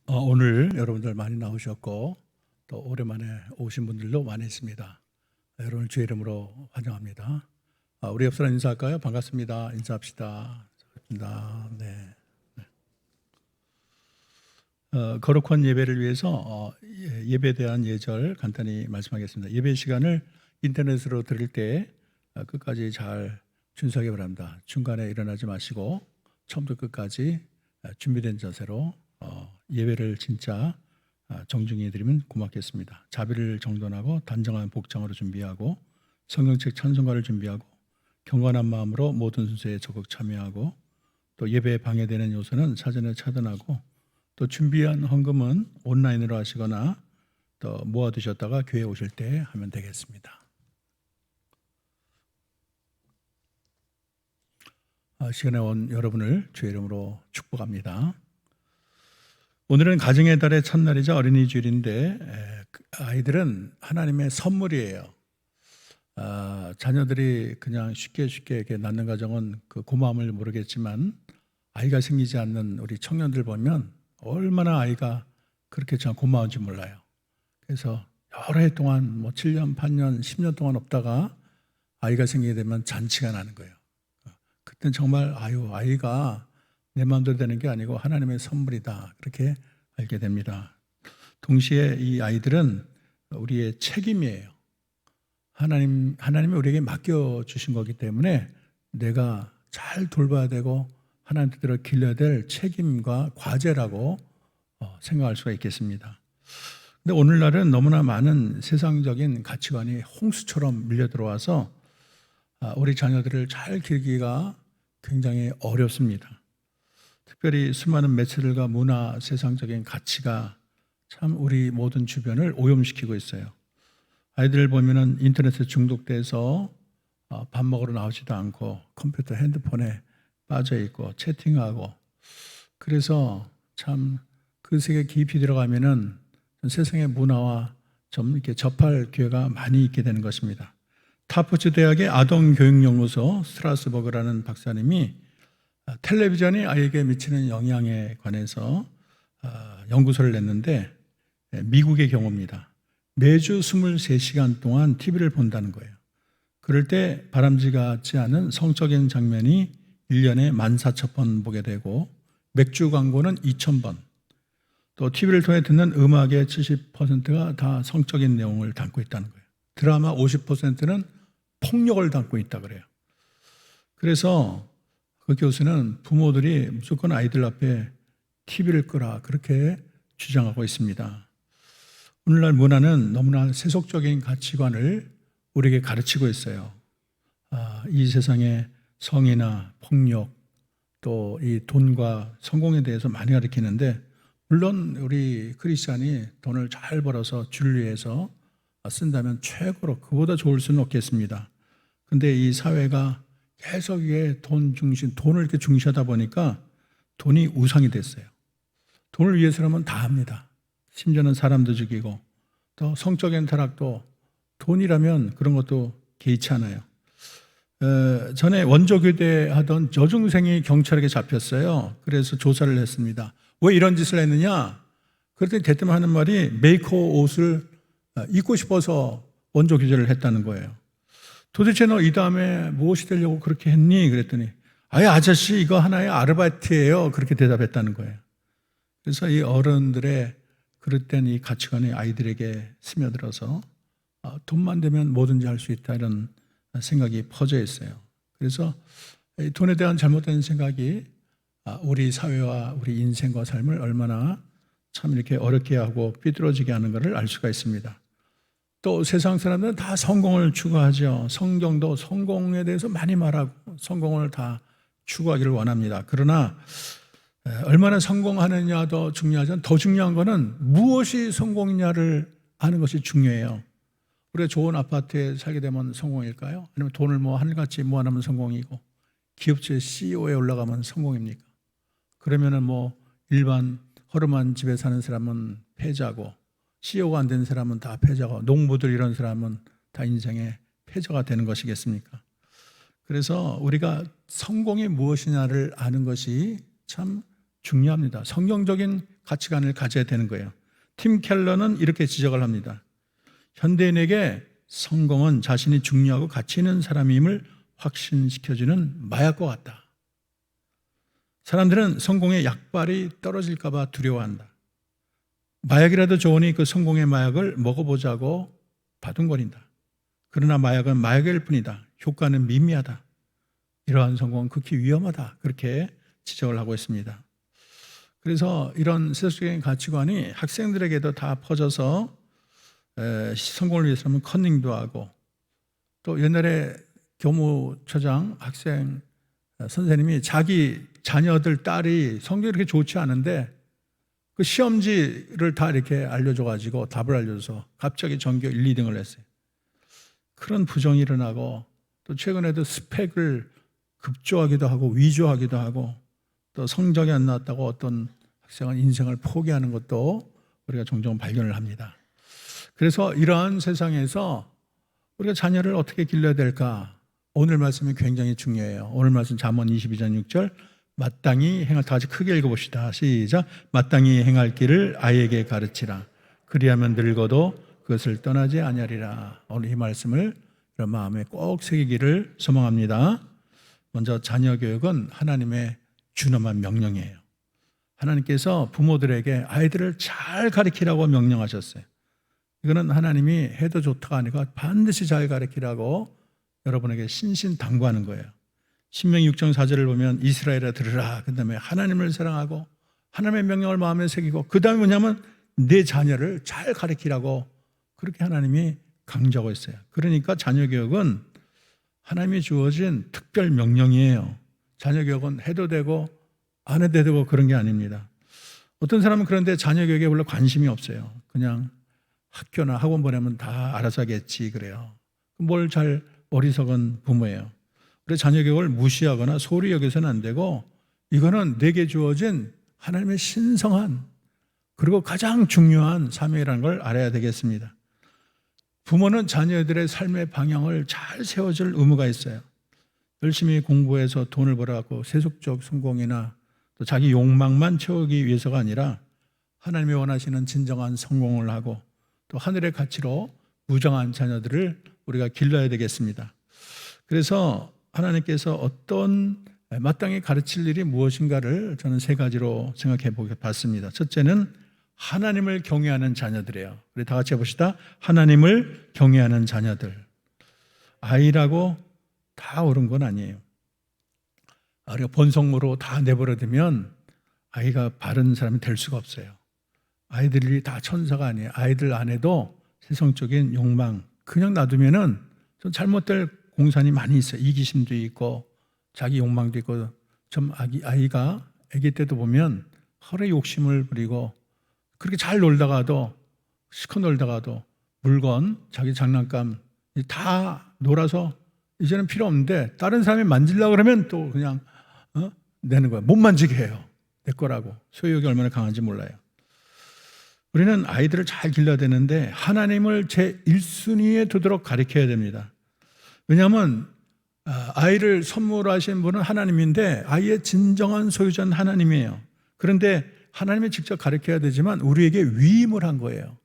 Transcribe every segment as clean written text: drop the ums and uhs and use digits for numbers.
오늘 여러분들 많이 나오셨고 또 오랜만에 오신 분들도 많이 있습니다. 여러분을 주의 이름으로 환영합니다. 우리 옆 사람 인사할까요? 반갑습니다. 인사합시다. 반갑습니다. 네. 거룩한 예배를 위해서 예배에 대한 예절 간단히 말씀하겠습니다. 예배 시간을 인터넷으로 들을 때 끝까지 잘 준수하기 바랍니다. 중간에 일어나지 마시고 처음부터 끝까지 준비된 자세로 예배를 진짜 정중히 드리면 고맙겠습니다. 자비를 정돈하고 단정한 복장으로 준비하고 성경책 찬송가를 준비하고 경건한 마음으로 모든 순서에 적극 참여하고 또 예배에 방해되는 요소는 사전에 차단하고 또 준비한 헌금은 온라인으로 하시거나 또 모아두셨다가 교회 오실 때 하면 되겠습니다. 시간에 온 여러분을 주의 이름으로 축복합니다. 오늘은 가정의 달의 첫날이자 어린이 주일인데 아이들은 하나님의 선물이에요. 자녀들이 그냥 쉽게 이렇게 낳는 가정은 그 고마움을 모르겠지만 아이가 생기지 않는 우리 청년들 보면 얼마나 아이가 그렇게 참 고마운지 몰라요. 그래서 여러 해 동안 7년, 8년, 10년 동안 없다가 아이가 생기게 되면 잔치가 나는 거예요. 그때는 정말 아이가 내 마음대로 되는 게 아니고 하나님의 선물이다 그렇게 알게 됩니다. 동시에 이 아이들은 우리의 책임이에요. 하나님이 우리에게 맡겨주신 거기 때문에 내가 잘 돌봐야 되고 하나님 뜻대로 길러야 될 책임과 과제라고 생각할 수가 있겠습니다. 근데 오늘날은 너무나 많은 세상적인 가치관이 홍수처럼 밀려 들어와서 우리 자녀들을 잘 기르기가 굉장히 어렵습니다. 특별히 수많은 매체들과 문화, 세상적인 가치가 참 우리 모든 주변을 오염시키고 있어요. 아이들 보면은 인터넷에 중독돼서 밥 먹으러 나오지도 않고 컴퓨터, 핸드폰에 빠져 있고 채팅하고 그래서 참 그 세계 깊이 들어가면은 세상의 문화와 좀 이렇게 접할 기회가 많이 있게 되는 것입니다. 타포츠 대학의 아동교육연구소 스트라스버그라는 박사님이 텔레비전이 아이에게 미치는 영향에 관해서 연구서를 냈는데 미국의 경우입니다. 매주 23시간 동안 TV를 본다는 거예요. 그럴 때 바람직하지 않은 성적인 장면이 1년에 14,000번 보게 되고 맥주 광고는 2,000번 또 TV를 통해 듣는 음악의 70%가 다 성적인 내용을 담고 있다는 거예요. 드라마 50%는 폭력을 담고 있다 그래요. 그래서 그 교수는 부모들이 무조건 아이들 앞에 TV를 끄라 그렇게 주장하고 있습니다. 오늘날 문화는 너무나 세속적인 가치관을 우리에게 가르치고 있어요. 이 세상에 성이나 폭력 또 이 돈과 성공에 대해서 많이 가르치는데 물론 우리 크리스찬이 돈을 잘 벌어서 주를 위해서 쓴다면 최고로 그보다 좋을 수는 없겠습니다. 근데 이 사회가 계속 돈을 이렇게 중시하다 보니까 돈이 우상이 됐어요. 돈을 위해서라면 다 합니다. 심지어는 사람도 죽이고 또 성적인 타락도 돈이라면 그런 것도 개의치 않아요. 전에 원조교대 하던 여중생이 경찰에게 잡혔어요. 그래서 조사를 했습니다. 왜 이런 짓을 했느냐? 그랬더니 대뜸 하는 말이 메이커 옷을 입고 싶어서 원조교대를 했다는 거예요. 도대체 너 이 다음에 무엇이 되려고 그렇게 했니? 그랬더니 아저씨 이거 하나의 아르바이트예요. 그렇게 대답했다는 거예요. 그래서 이 어른들의 그릇된 이 가치관이 아이들에게 스며들어서 돈만 되면 뭐든지 할 수 있다 이런 생각이 퍼져 있어요. 그래서 돈에 대한 잘못된 생각이 우리 사회와 우리 인생과 삶을 얼마나 참 이렇게 어렵게 하고 삐뚤어지게 하는 것을 알 수가 있습니다. 또 세상 사람들은 다 성공을 추구하죠. 성경도 성공에 대해서 많이 말하고 성공을 다 추구하기를 원합니다. 그러나 얼마나 성공하느냐도 중요하지만 더 중요한 것은 무엇이 성공이냐를 아는 것이 중요해요. 우리가 좋은 아파트에 살게 되면 성공일까요? 아니면 돈을 하늘같이 모아놓으면 성공이고 기업체 CEO에 올라가면 성공입니까? 그러면은 일반 허름한 집에 사는 사람은 패자고 CEO가 안 된 사람은 다 패자고 농부들 이런 사람은 다 인생의 패자가 되는 것이겠습니까? 그래서 우리가 성공이 무엇이냐를 아는 것이 참 중요합니다. 성경적인 가치관을 가져야 되는 거예요. 팀 켈러는 이렇게 지적을 합니다. 현대인에게 성공은 자신이 중요하고 가치 있는 사람임을 확신시켜주는 마약과 같다. 사람들은 성공의 약발이 떨어질까 봐 두려워한다. 마약이라도 좋으니 그 성공의 마약을 먹어보자고 바둥거린다. 그러나 마약은 마약일 뿐이다. 효과는 미미하다. 이러한 성공은 극히 위험하다. 그렇게 지적을 하고 있습니다. 그래서 이런 세속적인 가치관이 학생들에게도 다 퍼져서 성공을 위해서는 컨닝도 하고, 또 옛날에 교무처장 학생 선생님이 자기 자녀들 딸이 성적이 그렇게 좋지 않은데 그 시험지를 다 이렇게 알려줘가지고 답을 알려줘서 갑자기 전교 1, 2등을 했어요. 그런 부정이 일어나고, 또 최근에도 스펙을 급조하기도 하고 위조하기도 하고, 또 성적이 안 나왔다고 어떤 학생은 인생을 포기하는 것도 우리가 종종 발견을 합니다. 그래서 이러한 세상에서 우리가 자녀를 어떻게 길러야 될까? 오늘 말씀이 굉장히 중요해요. 오늘 말씀 잠언 22장 6절, 마땅히 행할, 다 같이 크게 읽어봅시다. 시작. 마땅히 행할 길을 아이에게 가르치라. 그리하면 늙어도 그것을 떠나지 아니하리라. 오늘 이 말씀을 여러분 마음에 꼭 새기기를 소망합니다. 먼저 자녀 교육은 하나님의 준엄한 명령이에요. 하나님께서 부모들에게 아이들을 잘 가르치라고 명령하셨어요. 이거는 하나님이 해도 좋다가 아니라 반드시 잘 가르치라고 여러분에게 신신당부하는 거예요. 신명기 6장 4절을 보면 이스라엘아 들으라. 그 다음에 하나님을 사랑하고 하나님의 명령을 마음에 새기고, 그 다음에 뭐냐면 내 자녀를 잘 가르치라고 그렇게 하나님이 강조하고 있어요. 그러니까 자녀 교육은 하나님이 주어진 특별 명령이에요. 자녀 교육은 해도 되고 안 해도 되고 그런 게 아닙니다. 어떤 사람은 그런데 자녀 교육에 별로 관심이 없어요. 그냥 학교나 학원 보내면 다 알아서 하겠지 그래요. 뭘 잘, 어리석은 부모예요. 그래서 자녀 교육을 무시하거나 소홀히 여겨서는 안 되고, 이거는 내게 주어진 하나님의 신성한 그리고 가장 중요한 사명이라는 걸 알아야 되겠습니다. 부모는 자녀들의 삶의 방향을 잘 세워줄 의무가 있어요. 열심히 공부해서 돈을 벌어갖고 세속적 성공이나 또 자기 욕망만 채우기 위해서가 아니라 하나님이 원하시는 진정한 성공을 하고 또 하늘의 가치로 무정한 자녀들을 우리가 길러야 되겠습니다. 그래서 하나님께서 어떤 마땅히 가르칠 일이 무엇인가를 저는 세 가지로 생각해 봤습니다. 첫째는 하나님을 경외하는 자녀들이에요. 우리 다 같이 해봅시다. 하나님을 경외하는 자녀들. 아이라고 다 옳은 건 아니에요. 우리가 본성으로 다 내버려두면 아이가 바른 사람이 될 수가 없어요. 아이들이 다 천사가 아니에요. 아이들 안에도 세상적인 욕망, 그냥 놔두면은 좀 잘못될 공산이 많이 있어요. 이기심도 있고 자기 욕망도 있고, 좀 아이가 아기 때도 보면 허리 욕심을 부리고 그렇게 잘 놀다가도, 시커 놀다가도 물건, 자기 장난감 다 놀아서 이제는 필요 없는데 다른 사람이 만지려고 그러면 또 그냥 내는 거야. 못 만지게 해요. 내 거라고. 소유욕이 얼마나 강한지 몰라요. 우리는 아이들을 잘 길러야 되는데 하나님을 제 1순위에 두도록 가르쳐야 됩니다. 왜냐하면 아이를 선물하신 분은 하나님인데 아이의 진정한 소유자는 하나님이에요. 그런데 하나님이 직접 가르쳐야 되지만 우리에게 위임을 한 거예요.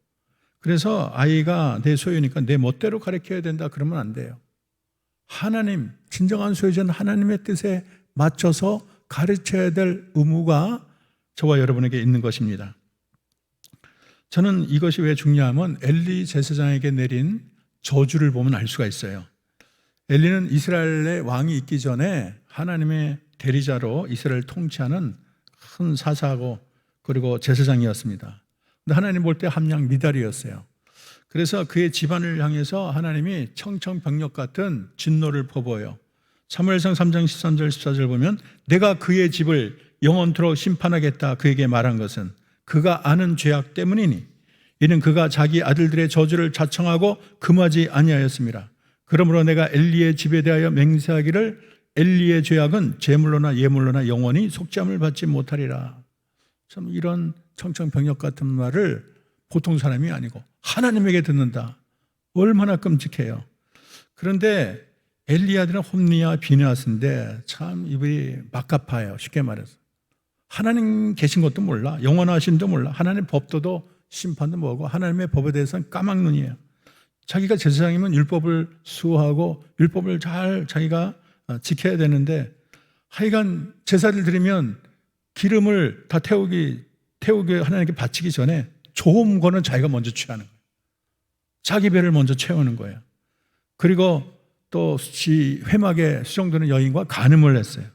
그래서 아이가 내 소유니까 내 멋대로 가르쳐야 된다 그러면 안 돼요. 하나님, 진정한 소유자는 하나님의 뜻에 맞춰서 가르쳐야 될 의무가 저와 여러분에게 있는 것입니다. 저는 이것이 왜 중요하면 엘리 제사장에게 내린 저주를 보면 알 수가 있어요. 엘리는 이스라엘의 왕이 있기 전에 하나님의 대리자로 이스라엘을 통치하는 큰 사사고 그리고 제사장이었습니다. 근데 하나님 볼 때 함량 미달이었어요. 그래서 그의 집안을 향해서 하나님이 청천벽력 같은 진노를 퍼부어요. 사무엘상 3장 13절 14절 보면 내가 그의 집을 영원토록 심판하겠다 그에게 말한 것은 그가 아는 죄악 때문이니 이는 그가 자기 아들들의 저주를 자청하고 금하지 아니하였습니다. 그러므로 내가 엘리의 집에 대하여 맹세하기를 엘리의 죄악은 제물로나 예물로나 영원히 속죄함을 받지 못하리라. 참 이런 청천벽력 같은 말을 보통 사람이 아니고 하나님에게 듣는다. 얼마나 끔찍해요. 그런데 엘리 아들은 홈리와 비느하스인데 참 이분이 막가파예요. 쉽게 말해서 하나님 계신 것도 몰라. 영원하신도 몰라. 하나님의 법도도 심판도 뭐고 하나님의 법에 대해서는 까막눈이에요. 자기가 제사장이면 율법을 수호하고 율법을 잘 자기가 지켜야 되는데 하여간 제사를 드리면 기름을 다 태우게 하나님께 바치기 전에 좋은 거는 자기가 먼저 취하는 거예요. 자기 배를 먼저 채우는 거예요. 그리고 또 회막에 수정되는 여인과 간음을 했어요.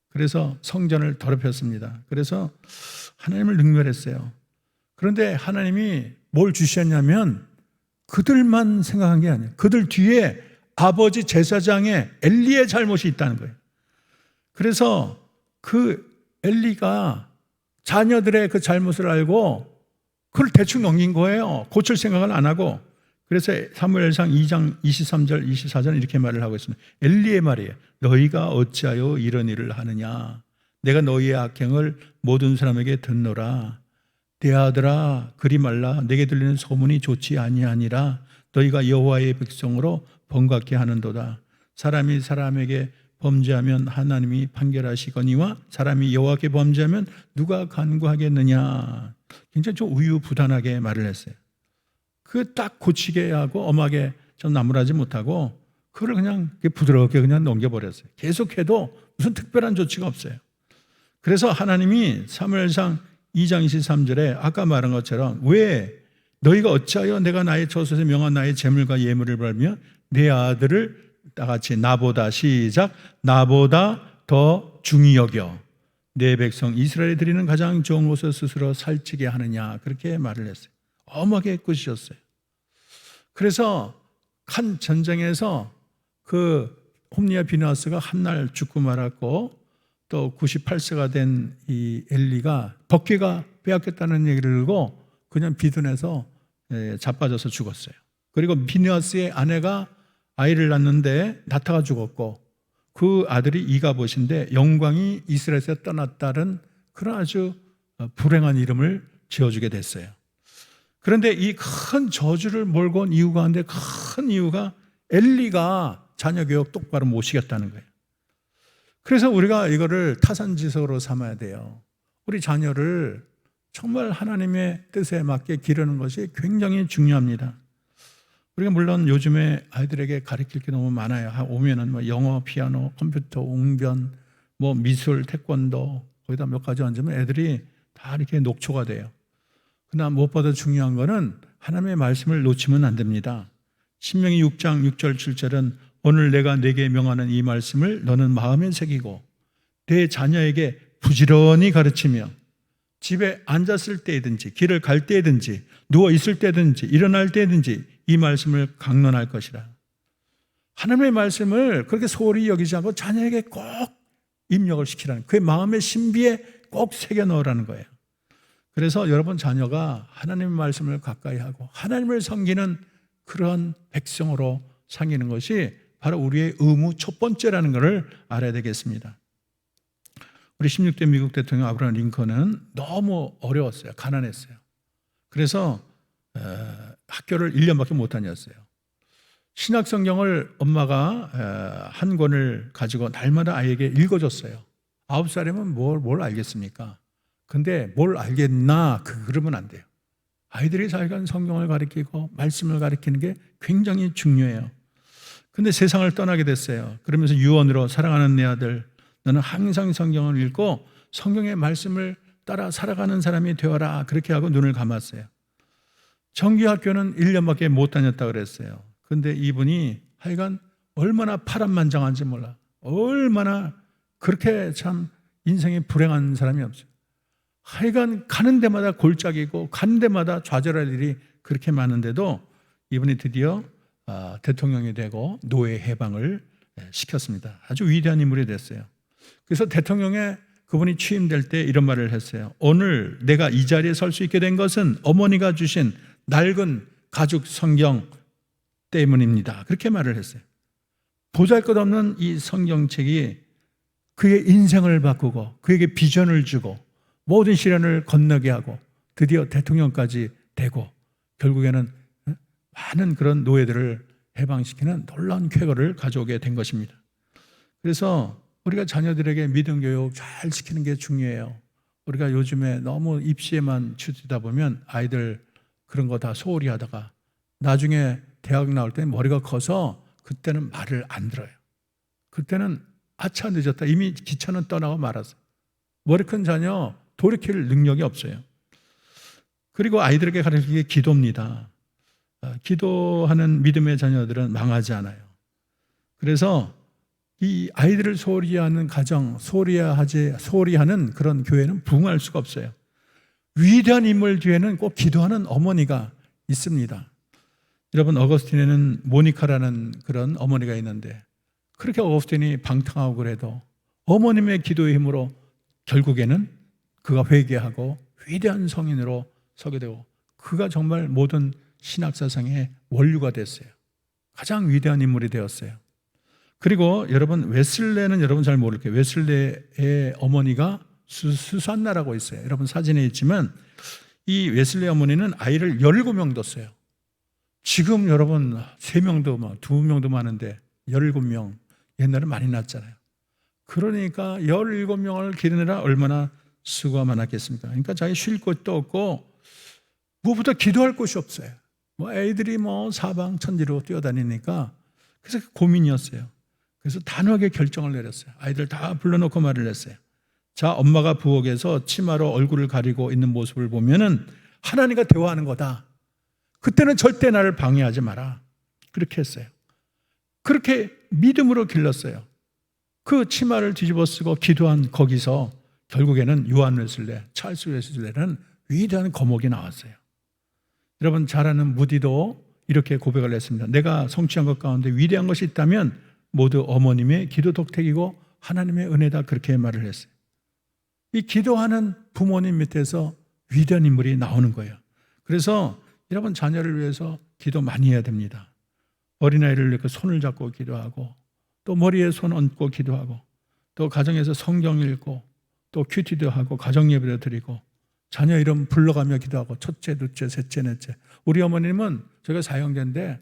그래서 성전을 더럽혔습니다. 그래서 하나님을 능멸했어요. 그런데 하나님이 뭘 주셨냐면 그들만 생각한 게 아니에요. 그들 뒤에 아버지 제사장의 엘리의 잘못이 있다는 거예요. 그래서 그 엘리가 자녀들의 그 잘못을 알고 그걸 대충 넘긴 거예요. 고칠 생각을 안 하고. 그래서 사무엘상 2장 23절 24절 이렇게 말을 하고 있습니다. 엘리의 말이에요. 너희가 어찌하여 이런 일을 하느냐. 내가 너희의 악행을 모든 사람에게 듣노라. 내 아들아 그리 말라. 내게 들리는 소문이 좋지 아니하니라. 너희가 여호와의 백성으로 번같게 하는도다. 사람이 사람에게 범죄하면 하나님이 판결하시거니와 사람이 여호와께 범죄하면 누가 간구하겠느냐. 굉장히 좀 우유부단하게 말을 했어요. 그 딱 고치게 하고 엄하게 좀 나무라지 못하고 그걸 그냥 부드럽게 그냥 넘겨버렸어요. 계속해도 무슨 특별한 조치가 없어요. 그래서 하나님이 사무엘상 2장 23절에 아까 말한 것처럼 왜 너희가 어찌하여 내가 나의 저수에 명한 나의 재물과 예물을 벌며 내 아들을 다같이 나보다 시작 나보다 더 중히 여겨 내 백성 이스라엘이 드리는 가장 좋은 것을 스스로 살찌게 하느냐 그렇게 말을 했어요. 엄하게 꾸짖었어요. 그래서 한 전쟁에서 그 홈리와 비느하스가 한 날 죽고 말았고 또 98세가 된 이 엘리가 덕계가 빼앗겼다는 얘기를 듣고 그냥 비둔해서 자빠져서 죽었어요. 그리고 비느하스의 아내가 아이를 낳는데 낳다가 죽었고 그 아들이 이가봇인데 영광이 이스라엘에서 떠났다는 그런 아주 불행한 이름을 지어주게 됐어요. 그런데 이 큰 저주를 몰고 온 이유가 한데 큰 이유가 엘리가 자녀 교육 똑바로 못 시켰다는 거예요. 그래서 우리가 이거를 타산지석으로 삼아야 돼요. 우리 자녀를 정말 하나님의 뜻에 맞게 기르는 것이 굉장히 중요합니다. 우리가 물론 요즘에 아이들에게 가르칠 게 너무 많아요. 오면은 뭐 영어, 피아노, 컴퓨터, 웅변, 뭐 미술, 태권도 거기다 몇 가지 얹으면 애들이 다 이렇게 녹초가 돼요. 그러나 무엇보다 중요한 거는 하나님의 말씀을 놓치면 안 됩니다. 신명기 6장 6절 7절은 오늘 내가 네게 명하는 이 말씀을 너는 마음에 새기고 내 자녀에게 부지런히 가르치며 집에 앉았을 때든지 길을 갈 때든지 누워 있을 때든지 일어날 때든지 이 말씀을 강론할 것이라. 하나님의 말씀을 그렇게 소홀히 여기지 않고 자녀에게 꼭 입력을 시키라는 그의 마음의 신비에 꼭 새겨 넣으라는 거예요. 그래서 여러분 자녀가 하나님의 말씀을 가까이 하고 하나님을 섬기는 그런 백성으로 섬기는 것이 바로 우리의 의무 첫 번째라는 것을 알아야 되겠습니다. 우리 16대 미국 대통령 아브라함 링컨은 너무 어려웠어요. 가난했어요. 그래서 학교를 1년밖에 못 다녔어요. 신약 성경을 엄마가 한 권을 가지고 날마다 아이에게 읽어줬어요. 9살이면 뭘 알겠습니까? 근데 뭘 알겠나? 그러면 안 돼요. 아이들이 자기가 성경을 가르치고 말씀을 가르치는 게 굉장히 중요해요. 근데 세상을 떠나게 됐어요. 그러면서 유언으로 사랑하는 내 아들 너는 항상 성경을 읽고 성경의 말씀을 따라 살아가는 사람이 되어라. 그렇게 하고 눈을 감았어요. 정규학교는 1년밖에 못 다녔다고 그랬어요. 근데 이분이 하여간 얼마나 파란만장한지 몰라. 얼마나 그렇게 참 인생이 불행한 사람이 없어요. 하여간 가는 데마다 골짜기고 가는 데마다 좌절할 일이 그렇게 많은데도 이분이 드디어 대통령이 되고 노예 해방을 시켰습니다. 아주 위대한 인물이 됐어요. 그래서 대통령에 그분이 취임될 때 이런 말을 했어요. 오늘 내가 이 자리에 설 수 있게 된 것은 어머니가 주신 낡은 가죽 성경 때문입니다. 그렇게 말을 했어요. 보잘것없는 이 성경책이 그의 인생을 바꾸고 그에게 비전을 주고 모든 시련을 건너게 하고 드디어 대통령까지 되고 결국에는 많은 그런 노예들을 해방시키는 놀라운 쾌거를 가져오게 된 것입니다. 그래서 우리가 자녀들에게 믿음 교육 잘 시키는 게 중요해요. 우리가 요즘에 너무 입시에만 치우치다 보면 아이들 그런 거 다 소홀히 하다가 나중에 대학 나올 때 머리가 커서 그때는 말을 안 들어요. 그때는 아차 늦었다. 이미 기차는 떠나고 말았어요. 머리 큰 자녀 돌이킬 능력이 없어요. 그리고 아이들에게 가르치는 게 기도입니다. 기도하는 믿음의 자녀들은 망하지 않아요. 그래서 이 아이들을 소홀히 하는 가정, 소홀히 하는 그런 교회는 부흥할 수가 없어요. 위대한 인물 뒤에는 꼭 기도하는 어머니가 있습니다. 여러분, 어거스틴에는 모니카라는 그런 어머니가 있는데 그렇게 어거스틴이 방탕하고 그래도 어머님의 기도의 힘으로 결국에는 그가 회개하고 위대한 성인으로 서게 되고 그가 정말 모든 신학사상의 원류가 됐어요. 가장 위대한 인물이 되었어요. 그리고 여러분, 웨슬레는 여러분 잘 모를 거예요. 웨슬레의 어머니가 수산나라고 있어요. 여러분 사진에 있지만 이 웨슬레 어머니는 아이를 17명 뒀어요. 지금 여러분 3명도 2명도 많은데 17명, 옛날에 많이 낳았잖아요. 그러니까 17명을 기르느라 얼마나 수고가 많았겠습니까? 그러니까 자기 쉴 곳도 없고 무엇보다 기도할 곳이 없어요. 애들이 사방천지로 뛰어다니니까 그래서 고민이었어요. 그래서 단호하게 결정을 내렸어요. 아이들 다 불러놓고 말을 했어요. 자, 엄마가 부엌에서 치마로 얼굴을 가리고 있는 모습을 보면은 하나님과 대화하는 거다. 그때는 절대 나를 방해하지 마라. 그렇게 했어요. 그렇게 믿음으로 길렀어요. 그 치마를 뒤집어 쓰고 기도한 거기서 결국에는 요한 웨슬레, 찰스 웨슬레는 위대한 거목이 나왔어요. 여러분 잘 아는 무디도 이렇게 고백을 했습니다. 내가 성취한 것 가운데 위대한 것이 있다면 모두 어머님의 기도 덕택이고 하나님의 은혜다, 그렇게 말을 했어요. 이 기도하는 부모님 밑에서 위대한 인물이 나오는 거예요. 그래서 여러분 자녀를 위해서 기도 많이 해야 됩니다. 어린아이를 이렇게 손을 잡고 기도하고 또 머리에 손 얹고 기도하고 또 가정에서 성경 읽고 또 큐티도 하고 가정 예배도 드리고 자녀 이름 불러가며 기도하고 첫째, 둘째, 셋째, 넷째. 우리 어머님은 저희가 사형제인데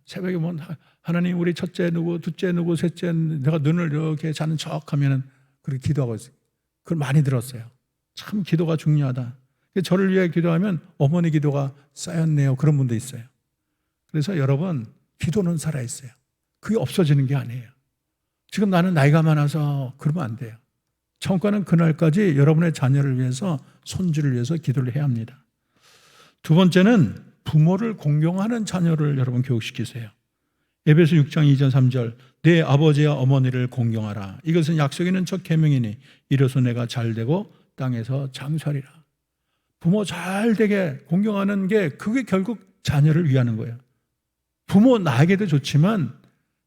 새벽에 하나님 우리 첫째 누구, 둘째 누구, 셋째, 내가 눈을 이렇게 자는 척 하면은 그렇게 기도하고 있어요. 그걸 많이 들었어요. 참 기도가 중요하다. 저를 위해 기도하면 어머니 기도가 쌓였네요. 그런 분도 있어요. 그래서 여러분 기도는 살아있어요. 그게 없어지는 게 아니에요. 지금 나는 나이가 많아서 그러면 안 돼요. 천국가는 그날까지 여러분의 자녀를 위해서, 손주를 위해서 기도를 해야 합니다. 두 번째는 부모를 공경하는 자녀를 여러분 교육시키세요. 에베소 6장 2절 3절 내 아버지와 어머니를 공경하라. 이것은 약속 있는 첫 계명이니 이로써 내가 잘되고 땅에서 장수하리라. 부모 잘되게 공경하는 게 그게 결국 자녀를 위하는 거예요. 부모 나에게도 좋지만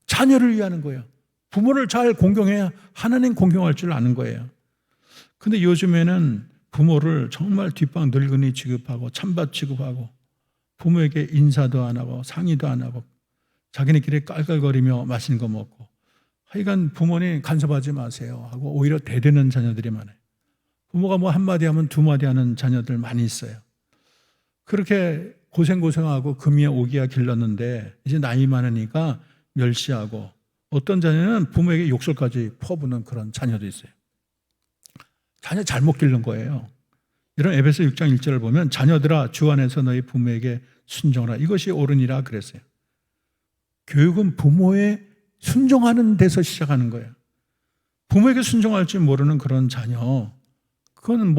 자녀를 위하는 거예요. 부모를 잘 공경해야 하나님 공경할 줄 아는 거예요. 근데 요즘에는 부모를 정말 뒷방 늙은이 취급하고 찬밥 취급하고 부모에게 인사도 안 하고 상의도 안 하고 자기네끼리 깔깔거리며 맛있는 거 먹고 하여간 부모님 간섭하지 마세요 하고 오히려 대드는 자녀들이 많아요. 부모가 한마디 하면 두마디 하는 자녀들 많이 있어요. 그렇게 고생하고 금이야 오기야 길렀는데 이제 나이 많으니까 멸시하고 어떤 자녀는 부모에게 욕설까지 퍼부는 그런 자녀도 있어요. 자녀 잘못 기른 거예요. 이런 에베소 6장 1절을 보면 자녀들아 주 안에서 너희 부모에게 순종하라. 이것이 옳으니라 그랬어요. 교육은 부모에 순종하는 데서 시작하는 거예요. 부모에게 순종할 줄 모르는 그런 자녀, 그건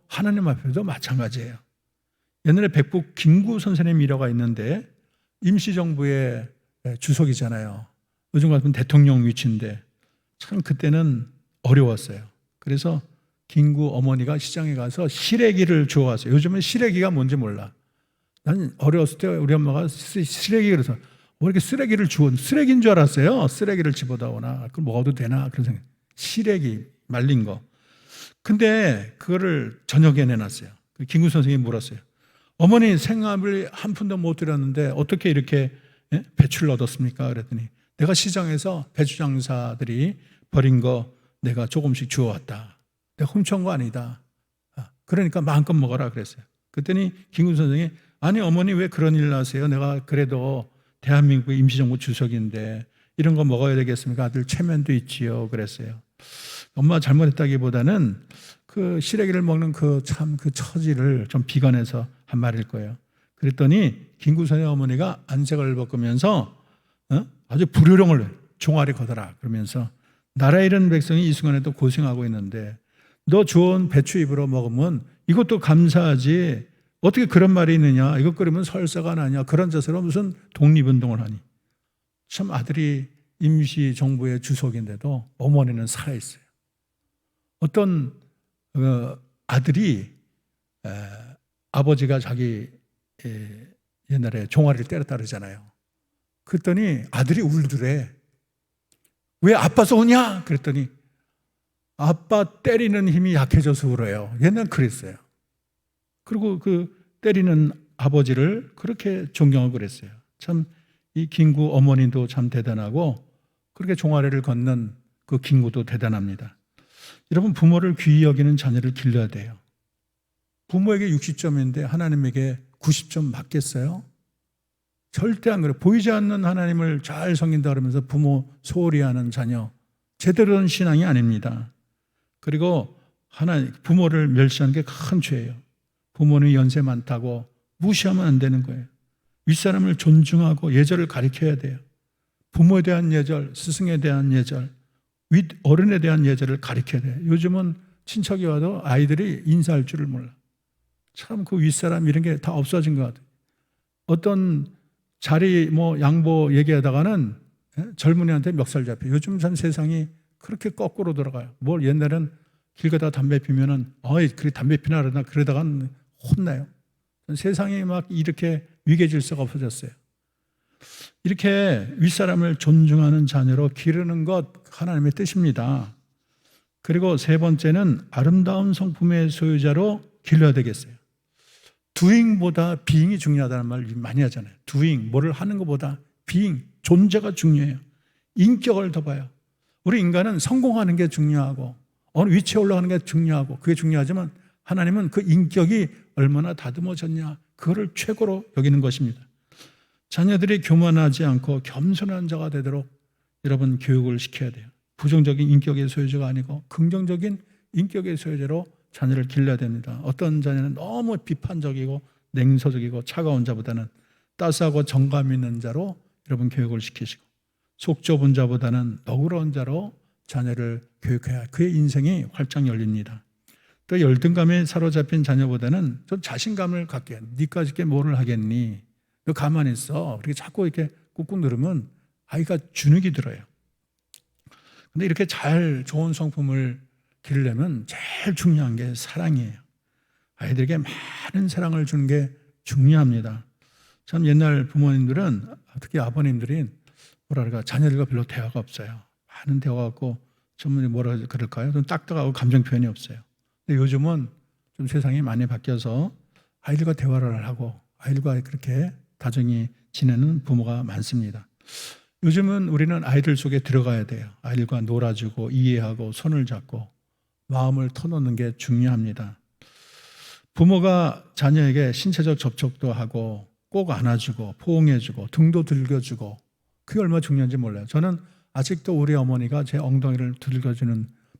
하나님 앞에도 마찬가지예요. 옛날에 백북 김구 선생님 일화가 있는데 임시정부의 주석이잖아요. 요즘 같으면 대통령 위치인데 참 그때는 어려웠어요. 그래서 김구 어머니가 시장에 가서 시래기를 주워왔어요. 요즘은 시래기가 뭔지 몰라. 난 어렸을 때 우리 엄마가 시래기 그래서 왜 이렇게 쓰레기를 쓰레기인 줄 알았어요. 쓰레기를 집어다 오나 그걸 먹어도 되나 그런 생각. 시래기 말린 거. 근데 그거를 저녁에 내놨어요. 김구 선생님이 물었어요. 어머니 생합을 한 푼도 못 드렸는데 어떻게 이렇게 배추를 얻었습니까? 그랬더니 내가 시장에서 배추 장사들이 버린 거 내가 조금씩 주워왔다. 내가 훔쳐온 거 아니다. 그러니까 마음껏 먹어라 그랬어요. 그랬더니 김구 선생이 아니 어머니 왜 그런 일을 하세요? 내가 그래도 대한민국 임시정부 주석인데 이런 거 먹어야 되겠습니까? 아들 체면도 있지요. 그랬어요. 엄마가 잘못했다기보다는 그 시래기를 먹는 그 처지를 좀 비관해서 한 말일 거예요. 그랬더니 김구선의 어머니가 안색을 벗으면서 아주 불효령을 종아리 걷어라 그러면서 나라 잃은 백성이 이 순간에도 고생하고 있는데 너 주온 배추 입으로 먹으면 이것도 감사하지 어떻게 그런 말이 있느냐, 이것 끓이면 설사가 나냐, 그런 자세로 무슨 독립운동을 하니. 참 아들이 임시정부의 주석인데도 어머니는 살아있어요. 어떤 아들이 아버지가 자기 옛날에 종아리를 때렸다 그러잖아요. 그랬더니 아들이 울더래. 왜 아빠 쏘냐? 그랬더니 아빠 때리는 힘이 약해져서 울어요. 옛날 그랬어요. 그리고 그 때리는 아버지를 그렇게 존경하고 그랬어요. 참 이 김구 어머니도 참 대단하고 그렇게 종아리를 걷는 그 김구도 대단합니다. 여러분, 부모를 귀히 여기는 자녀를 길러야 돼요. 부모에게 60점인데 하나님에게 90점 맞겠어요? 절대 안 그래요. 보이지 않는 하나님을 잘 섬긴다 그러면서 부모 소홀히 하는 자녀, 제대로 된 신앙이 아닙니다. 그리고 부모를 멸시하는 게 큰 죄예요. 부모는 연세 많다고 무시하면 안 되는 거예요. 윗사람을 존중하고 예절을 가르쳐야 돼요. 부모에 대한 예절, 스승에 대한 예절, 윗어른에 대한 예절을 가르쳐야 돼요. 요즘은 친척이 와도 아이들이 인사할 줄을 몰라. 참 그 윗사람 이런 게 다 없어진 것 같아요. 어떤 자리 양보 얘기하다가는 젊은이한테 멱살 잡혀. 요즘 참 세상이 그렇게 거꾸로 돌아가요. 뭘 옛날엔 길 가다가 담배 피면은 그래 담배 피나 그러다가는 혼나요. 세상이 막 이렇게 위계 질서가 없어졌어요. 이렇게 윗사람을 존중하는 자녀로 기르는 것 하나님의 뜻입니다. 그리고 세 번째는 아름다운 성품의 소유자로 길러야 되겠어요. doing보다 being이 중요하다는 말 많이 하잖아요. doing, 뭐를 하는 것보다 being, 존재가 중요해요. 인격을 더 봐요. 우리 인간은 성공하는 게 중요하고 어느 위치에 올라가는 게 중요하고 그게 중요하지만 하나님은 그 인격이 얼마나 다듬어졌냐, 그거를 최고로 여기는 것입니다. 자녀들이 교만하지 않고 겸손한 자가 되도록 여러분 교육을 시켜야 돼요. 부정적인 인격의 소유자가 아니고 긍정적인 인격의 소유자로 자녀를 길러야 됩니다. 어떤 자녀는 너무 비판적이고 냉소적이고 차가운 자보다는 따스하고 정감 있는 자로 여러분 교육을 시키시고, 속 좁은 자보다는 너그러운 자로 자녀를 교육해야 그의 인생이 활짝 열립니다. 또 열등감에 사로잡힌 자녀보다는 좀 자신감을 갖게, 니까 짓게 뭐를 하겠니? 너 가만히 있어. 그렇게 자꾸 이렇게 꾹꾹 누르면 아이가 주눅이 들어요. 근데 이렇게 잘 좋은 성품을 기르려면 제일 중요한 게 사랑이에요. 아이들에게 많은 사랑을 주는 게 중요합니다. 참 옛날 부모님들은, 특히 아버님들이 자녀들과 별로 대화가 없어요. 많은 대화가 없고 전문이 뭐라 그럴까요? 좀 딱딱하고 감정 표현이 없어요. 근데 요즘은 좀 세상이 많이 바뀌어서 아이들과 대화를 하고 아이들과 그렇게 다정히 지내는 부모가 많습니다. 요즘은 우리는 아이들 속에 들어가야 돼요. 아이들과 놀아주고 이해하고 손을 잡고 마음을 터놓는 게 중요합니다. 부모가 자녀에게 신체적 접촉도 하고 꼭 안아주고 포옹해주고 등도 들겨주고 그게 얼마나 중요한지 몰라요. 저는 아직도 우리 어머니가 제 엉덩이를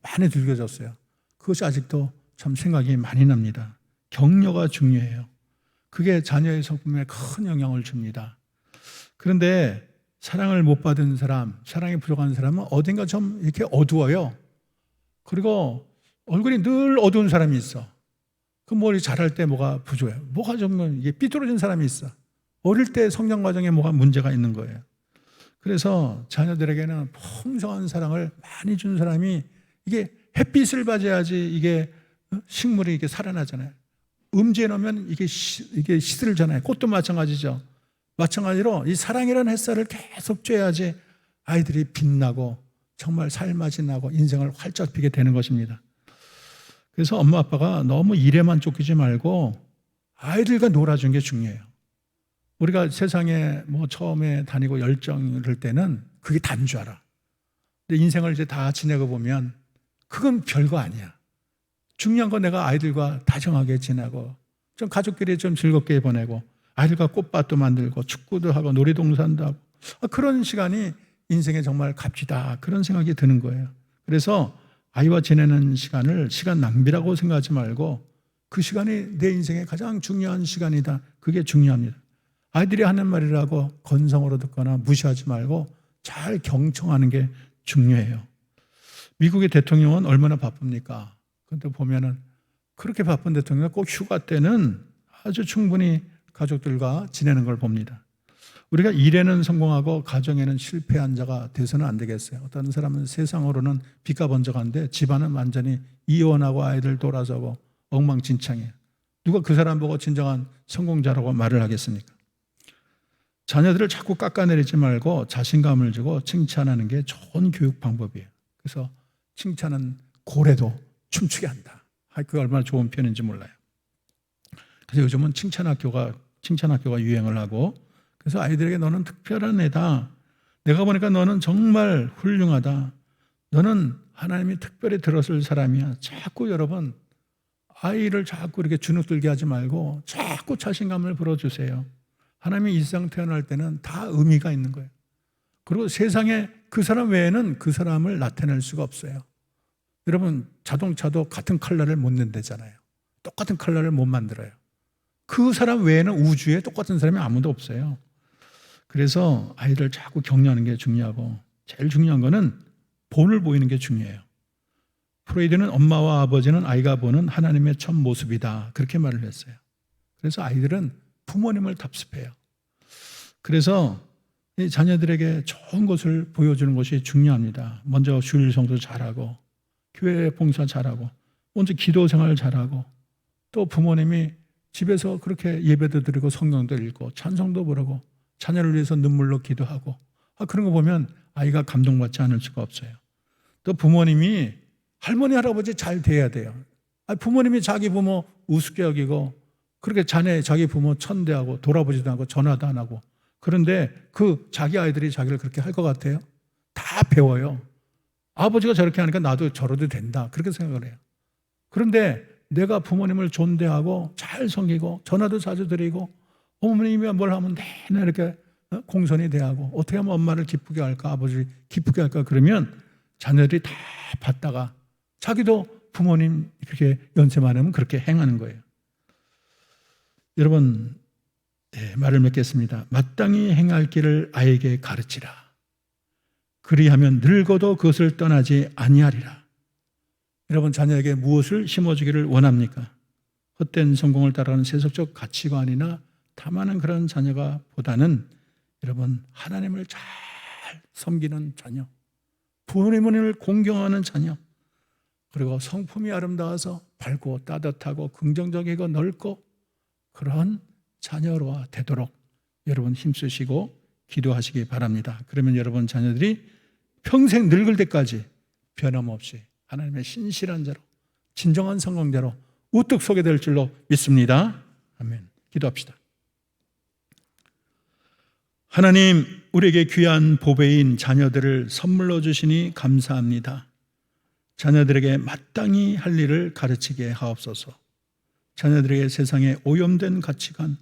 많이 들겨줬어요. 그것이 아직도 참 생각이 많이 납니다. 격려가 중요해요. 그게 자녀의 성품에 큰 영향을 줍니다. 그런데 사랑을 못 받은 사람, 사랑이 부족한 사람은 어딘가 좀 이렇게 어두워요. 그리고 얼굴이 늘 어두운 사람이 있어. 그 머리 자랄 때 뭐가 부족해요. 뭐가 좀 이게 삐뚤어진 사람이 있어. 어릴 때 성장 과정에 뭐가 문제가 있는 거예요. 그래서 자녀들에게는 풍성한 사랑을 많이 준 사람이, 이게 햇빛을 받아야지 이게 식물이 이게 살아나잖아요. 음지에 놓으면 이게 시들잖아요. 꽃도 마찬가지죠. 마찬가지로 이 사랑이라는 햇살을 계속 쬐야지 아이들이 빛나고 정말 살맛이 나고 인생을 활짝 피게 되는 것입니다. 그래서 엄마 아빠가 너무 일에만 쫓기지 말고 아이들과 놀아주는 게 중요해요. 우리가 세상에 처음에 다니고 열정을 때는 그게 다인 줄 알아. 근데 인생을 이제 다 지내고 보면 그건 별거 아니야. 중요한 건 내가 아이들과 다정하게 지내고 좀 가족끼리 좀 즐겁게 보내고 아이들과 꽃밭도 만들고 축구도 하고 놀이동산도 하고 그런 시간이 인생에 정말 값지다, 그런 생각이 드는 거예요. 그래서 아이와 지내는 시간을 시간 낭비라고 생각하지 말고 그 시간이 내 인생의 가장 중요한 시간이다. 그게 중요합니다. 아이들이 하는 말이라고 건성으로 듣거나 무시하지 말고 잘 경청하는 게 중요해요. 미국의 대통령은 얼마나 바쁩니까? 그런데 보면은 그렇게 바쁜 대통령이 꼭 휴가 때는 아주 충분히 가족들과 지내는 걸 봅니다. 우리가 일에는 성공하고 가정에는 실패한 자가 돼서는 안 되겠어요. 어떤 사람은 세상으로는 빚가 번쩍한데 집안은 완전히 이혼하고 아이들 돌아서고 엉망진창이에요. 누가 그 사람 보고 진정한 성공자라고 말을 하겠습니까? 자녀들을 자꾸 깎아내리지 말고 자신감을 주고 칭찬하는 게 좋은 교육 방법이에요. 그래서 칭찬은 고래도 춤추게 한다. 그게 얼마나 좋은 표현인지 몰라요. 그래서 요즘은 칭찬학교가 유행을 하고, 그래서 아이들에게 너는 특별한 애다. 내가 보니까 너는 정말 훌륭하다. 너는 하나님이 특별히 들었을 사람이야. 자꾸 여러분 아이를 자꾸 이렇게 주눅들게 하지 말고 자꾸 자신감을 불어주세요. 하나님이 이 세상 태어날 때는 다 의미가 있는 거예요. 그리고 세상에 그 사람 외에는 그 사람을 나타낼 수가 없어요. 여러분 자동차도 같은 컬러를 못 낸다잖아요. 똑같은 컬러를 못 만들어요. 그 사람 외에는 우주에 똑같은 사람이 아무도 없어요. 그래서 아이를 자꾸 격려하는 게 중요하고, 제일 중요한 거는 본을 보이는 게 중요해요. 프로이드는 엄마와 아버지는 아이가 보는 하나님의 첫 모습이다, 그렇게 말을 했어요. 그래서 아이들은 부모님을 답습해요. 그래서 이 자녀들에게 좋은 것을 보여주는 것이 중요합니다. 먼저 주일 성수 잘하고, 교회 봉사 잘하고, 먼저 기도 생활 잘하고, 또 부모님이 집에서 그렇게 예배도 드리고 성경도 읽고 찬송도 부르고 자녀를 위해서 눈물로 기도하고, 그런 거 보면 아이가 감동받지 않을 수가 없어요. 또 부모님이 할머니 할아버지 잘 대해야 돼요. 부모님이 자기 부모 우습게 여기고 그렇게 자기 부모 천대하고 돌아보지도 않고 전화도 안 하고, 그런데 그 자기 아이들이 자기를 그렇게 할 것 같아요? 다 배워요. 아버지가 저렇게 하니까 나도 저러도 된다, 그렇게 생각을 해요. 그런데 내가 부모님을 존대하고 잘 섬기고 전화도 자주 드리고 어머님이 뭘 하면 내내 이렇게 공손히 대하고 어떻게 하면 엄마를 기쁘게 할까, 아버지를 기쁘게 할까, 그러면 자녀들이 다 봤다가 자기도 부모님 이렇게 연세 많으면 그렇게 행하는 거예요. 여러분, 말을 맺겠습니다. 마땅히 행할 길을 아이에게 가르치라. 그리하면 늙어도 그것을 떠나지 아니하리라. 여러분, 자녀에게 무엇을 심어주기를 원합니까? 헛된 성공을 따라가는 세속적 가치관이나 탐하는 그런 자녀가 보다는 여러분 하나님을 잘 섬기는 자녀, 부모님을 공경하는 자녀, 그리고 성품이 아름다워서 밝고 따뜻하고 긍정적이고 넓고 그런 자녀로 되도록 여러분 힘쓰시고 기도하시기 바랍니다. 그러면 여러분 자녀들이 평생 늙을 때까지 변함없이 하나님의 신실한 자로, 진정한 성공자로 우뚝 서게 될 줄로 믿습니다. 아멘. 기도합시다. 하나님, 우리에게 귀한 보배인 자녀들을 선물로 주시니 감사합니다. 자녀들에게 마땅히 할 일을 가르치게 하옵소서. 자녀들에게 세상의 오염된 가치관,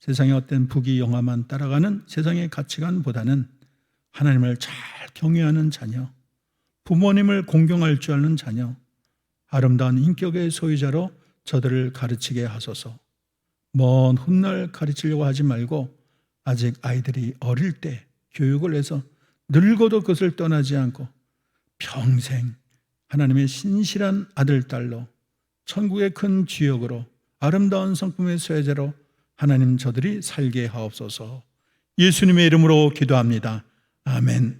세상의 어떤 부귀영화만 따라가는 세상의 가치관보다는 하나님을 잘 경외하는 자녀, 부모님을 공경할 줄 아는 자녀, 아름다운 인격의 소유자로 저들을 가르치게 하소서. 먼 훗날 가르치려고 하지 말고 아직 아이들이 어릴 때 교육을 해서 늙어도 그것을 떠나지 않고 평생 하나님의 신실한 아들, 딸로 천국의 큰 주역으로 아름다운 성품의 소유자로 하나님 저들이 살게 하옵소서. 예수님의 이름으로 기도합니다. 아멘.